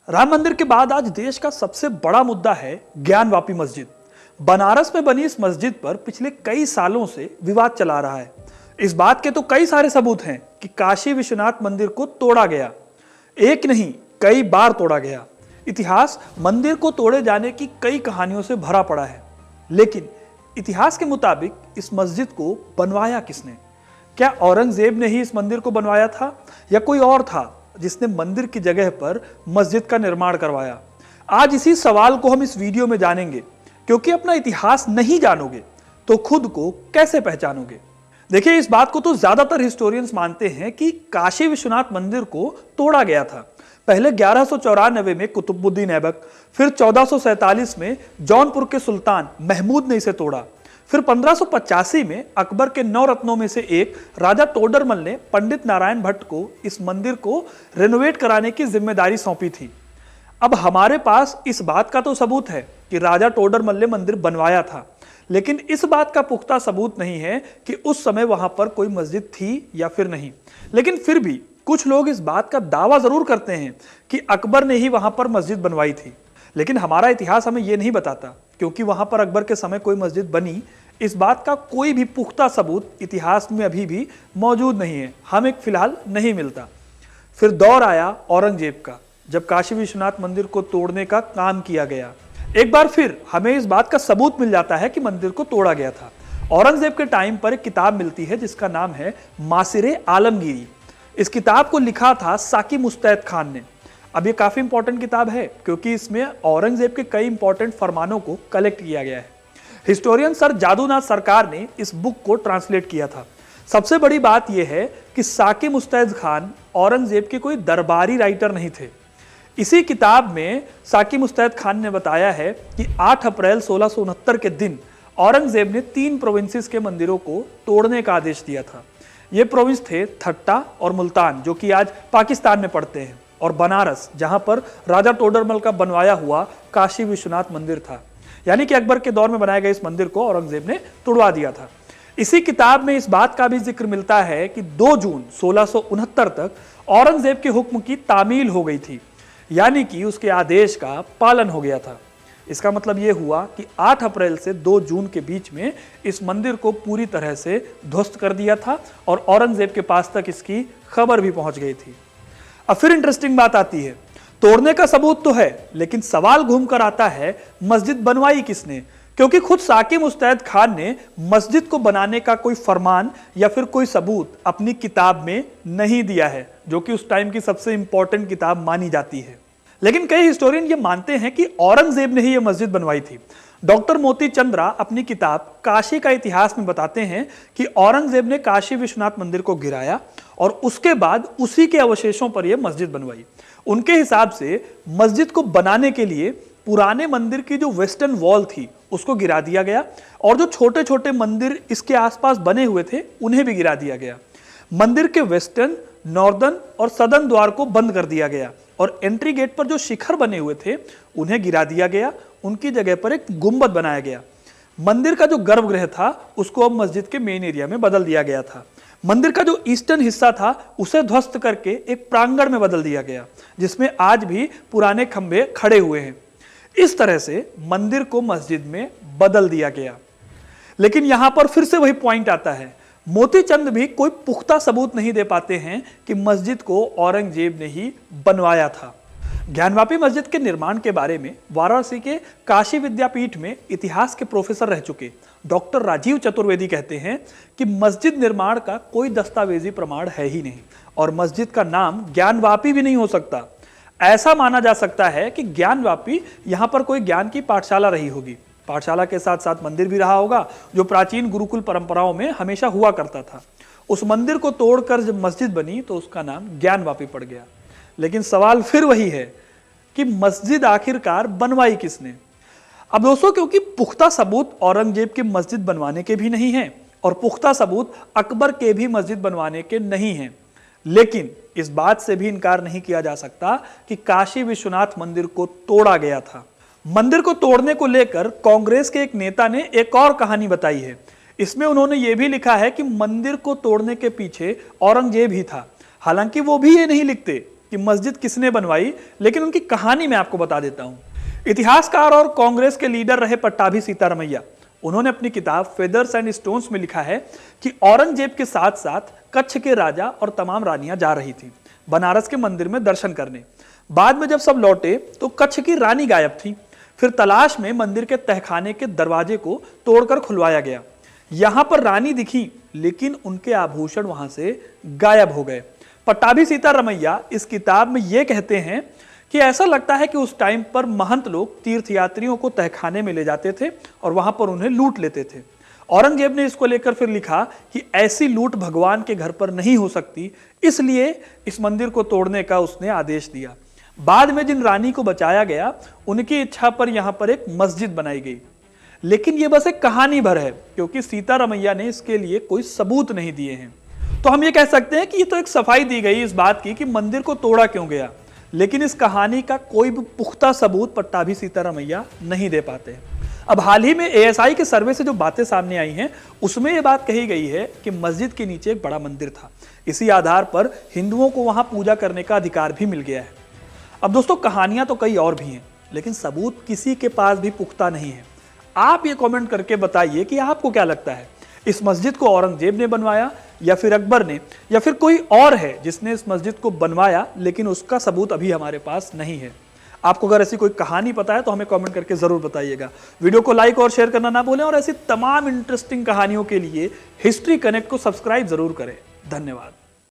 राम मंदिर के बाद आज देश का सबसे बड़ा मुद्दा है ज्ञानवापी मस्जिद। बनारस में बनी इस मस्जिद पर पिछले कई सालों से विवाद चला रहा है। इस बात के तो कई सारे सबूत हैं कि काशी विश्वनाथ मंदिर को तोड़ा गया, एक नहीं कई बार तोड़ा गया। इतिहास मंदिर को तोड़े जाने की कई कहानियों से भरा पड़ा है, लेकिन इतिहास के मुताबिक इस मस्जिद को बनवाया किसने? क्या औरंगजेब ने ही इस मंदिर को बनवाया था या कोई और था जिसने मंदिर की जगह पर मस्जिद का निर्माण करवाया? आज इसी सवाल को हम इस वीडियो में जानेंगे, क्योंकि अपना इतिहास नहीं जानोगे तो खुद को कैसे पहचानोगे। देखिए, इस बात को तो ज्यादातर हिस्टोरियंस मानते हैं कि काशी विश्वनाथ मंदिर को तोड़ा गया था। पहले 1194 में कुतुबुद्दीन ऐबक, फिर 1447 में जौनपुर के सुल्तान महमूद ने इसे तोड़ा, फिर 1585 में अकबर के 9 रत्नों में से एक राजा टोडरमल ने पंडित नारायण भट्ट को इस मंदिर को रेनोवेट कराने की जिम्मेदारी सौंपी थी। अब हमारे पास इस बात का तो सबूत है कि राजा टोडरमल ने मंदिर बनवाया था, लेकिन इस बात का पुख्ता सबूत नहीं है कि उस समय वहां पर कोई मस्जिद थी या फिर नहीं। लेकिन फिर भी कुछ लोग इस बात का दावा जरूर करते हैं कि अकबर ने ही वहां पर मस्जिद बनवाई थी, लेकिन हमारा इतिहास हमें यह नहीं बताता, क्योंकि वहां पर अकबर के समय कोई मस्जिद बनी, इस बात का कोई भी पुख्ता सबूत इतिहास में अभी भी मौजूद नहीं है, हमें फिलहाल नहीं मिलता। फिर दौर आया औरंगजेब का, जब काशी विश्वनाथ मंदिर को तोड़ने का काम किया गया। एक बार फिर हमें इस बात का सबूत मिल जाता है कि मंदिर को तोड़ा गया था। औरंगजेब के टाइम पर एक किताब मिलती है जिसका नाम है मासिरे आलमगीरी। इस किताब को लिखा था साकी मुस्तैद खान ने। अब ये काफी इंपॉर्टेंट किताब है, क्योंकि इसमें औरंगजेब के कई इंपॉर्टेंट फरमानों को कलेक्ट किया गया है। हिस्टोरियन सर जादूनाथ सरकार ने इस बुक को ट्रांसलेट किया था। सबसे बड़ी बात यह है कि साकी मुस्तैद खान औरंगजेब के कोई दरबारी राइटर नहीं थे। इसी किताब में साकी मुस्तैद खान ने बताया है कि 8 अप्रैल 1669 के दिन औरंगजेब ने 3 प्रोविंसेस के मंदिरों को तोड़ने का आदेश दिया था। ये प्रोविंस थे ठट्टा और मुल्तान, जो कि आज पाकिस्तान में पड़ते हैं, और बनारस, जहां पर राजा टोडरमल का बनवाया हुआ काशी विश्वनाथ मंदिर था। यानी कि अकबर के दौर में बनाए गए इस मंदिर को औरंगजेब ने तोड़वा दिया था। इसी किताब में इस बात का भी जिक्र मिलता है कि 2 जून 1669 तक औरंगजेब के हुक्म की तामील हो गई थी, यानी कि उसके आदेश का पालन हो गया था। इसका मतलब यह हुआ कि 8 अप्रैल से 2 जून के बीच में इस मंदिर को पूरी तरह से ध्वस्त कर दिया था और औरंगजेब के पास तक इसकी खबर भी पहुंच गई थी। अब फिर इंटरेस्टिंग बात आती है, तोड़ने का सबूत तो है, लेकिन सवाल घूमकर आता है मस्जिद बनवाई किसने? क्योंकि खुद साकी मुस्तैद खान ने मस्जिद को बनाने का कोई फरमान या फिर कोई सबूत अपनी किताब में नहीं दिया है, जो कि उस टाइम की सबसे इंपॉर्टेंट किताब मानी जाती है। लेकिन कई हिस्टोरियन ये मानते हैं कि औरंगजेब ने ही यह मस्जिद बनवाई थी। डॉक्टर मोती चंद्रा अपनी किताब काशी का इतिहास में बताते हैं कि औरंगजेब ने काशी विश्वनाथ मंदिर को गिराया और उसके बाद उसी के अवशेषों पर यह मस्जिद बनवाई। उनके हिसाब से मस्जिद को बनाने के लिए पुराने मंदिर की जो वेस्टर्न वॉल थी उसको गिरा दिया गया, और जो छोटे छोटे मंदिर इसके आसपास बने हुए थे उन्हें भी गिरा दिया गया। मंदिर के वेस्टर्न, नॉर्दर्न और सदर्न द्वार को बंद कर दिया गया, और एंट्री गेट पर जो शिखर बने हुए थे उन्हें गिरा दिया गया। उनकी जगह पर एक गुंबद बनाया गया। मंदिर का जो गर्भगृह था उसको अब मस्जिद के मेन एरिया में बदल दिया गया था। मंदिर का जो ईस्टर्न हिस्सा था उसे ध्वस्त करके एक प्रांगण में बदल दिया गया, जिसमें आज भी पुराने खंभे खड़े हुए हैं। इस तरह से मंदिर को मस्जिद में बदल दिया गया। लेकिन यहां पर फिर से वही पॉइंट आता है, मोती चंद भी कोई पुख्ता सबूत नहीं दे पाते हैं कि मस्जिद को औरंगजेब ने ही बनवाया था। ज्ञानवापी मस्जिद के निर्माण के बारे में वाराणसी के काशी विद्यापीठ में इतिहास के प्रोफेसर रह चुके डॉक्टर राजीव चतुर्वेदी कहते हैं कि मस्जिद निर्माण का कोई दस्तावेजी प्रमाण है ही नहीं, और मस्जिद का नाम ज्ञानवापी भी नहीं हो सकता। ऐसा माना जा सकता है कि ज्ञानवापी यहां पर कोई ज्ञान की पाठशाला रही होगी। पाठशाला के साथ साथ मंदिर भी रहा होगा, जो प्राचीन गुरुकुल परंपराओं में हमेशा हुआ करता था। उस मंदिर को तोड़कर जब मस्जिद बनी तो उसका नाम ज्ञानवापी पड़ गया। लेकिन सवाल फिर वही है कि मस्जिद आखिरकार बनवाई किसने? अब दोस्तों, क्योंकि पुख्ता सबूत औरंगजेब के मस्जिद बनवाने के भी नहीं हैं और पुख्ता सबूत अकबर के भी मस्जिद बनवाने के नहीं हैं, लेकिन इस बात से भी इनकार नहीं किया जा सकता कि काशी विश्वनाथ मंदिर को तोड़ा गया था। मंदिर को तोड़ने को लेकर कांग्रेस के एक नेता ने एक और कहानी बताई है। इसमें उन्होंने ये भी लिखा है कि मंदिर को तोड़ने के पीछे औरंगजेब ही था। हालांकि वो भी ये नहीं लिखते कि मस्जिद किसने बनवाई, लेकिन उनकी कहानी मैं आपको बता देता हूं। इतिहासकार और कांग्रेस के लीडर रहे पट्टाभी सीतारमैया, उन्होंने अपनी किताब फेदर्स एंड स्टोन्स में लिखा है कि औरंगजेब के साथ साथ कच्छ के राजा और तमाम रानियां जा रही थी बनारस के मंदिर में दर्शन करने। बाद में जब सब लौटे तो कच्छ की रानी गायब थी। फिर तलाश में मंदिर के तहखाने के दरवाजे को तोड़कर खुलवाया गया। यहां पर रानी दिखी, लेकिन उनके आभूषण वहां से गायब हो गए। पट्टाभी सीतारमैया इस किताब में यह कहते हैं कि ऐसा लगता है कि उस टाइम पर महंत लोग तीर्थयात्रियों को तहखाने में ले जाते थे और वहां पर उन्हें लूट लेते थे। औरंगजेब ने इसको लेकर फिर लिखा कि ऐसी लूट भगवान के घर पर नहीं हो सकती, इसलिए इस मंदिर को तोड़ने का उसने आदेश दिया। बाद में जिन रानी को बचाया गया, उनकी इच्छा पर यहां पर एक मस्जिद बनाई गई। लेकिन यह बस एक कहानी भर है, क्योंकि सीतारमैया ने इसके लिए कोई सबूत नहीं दिए हैं। तो हम ये कह सकते हैं कि ये तो एक सफाई दी गई इस बात की कि मंदिर को तोड़ा क्यों गया, लेकिन इस कहानी का कोई भी पुख्ता सबूत पट्टाभी सीतारमैया नहीं दे पाते। अब हाल ही में एएसआई के सर्वे से जो बातें सामने आई हैं, उसमें यह बात कही गई है कि मस्जिद के नीचे एक बड़ा मंदिर था। इसी आधार पर हिंदुओं को वहां पूजा करने का अधिकार भी मिल गया है। अब दोस्तों, कहानियां तो कई और भी हैं, लेकिन सबूत किसी के पास भी पुख्ता नहीं है। आप ये कमेंट करके बताइए कि आपको क्या लगता है, इस मस्जिद को औरंगजेब ने बनवाया या फिर अकबर ने, या फिर कोई और है जिसने इस मस्जिद को बनवाया, लेकिन उसका सबूत अभी हमारे पास नहीं है। आपको अगर ऐसी कोई कहानी पता है तो हमें कमेंट करके जरूर बताइएगा। वीडियो को लाइक और शेयर करना ना भूलें और ऐसी तमाम इंटरेस्टिंग कहानियों के लिए हिस्ट्री कनेक्ट को सब्सक्राइब जरूर करें। धन्यवाद।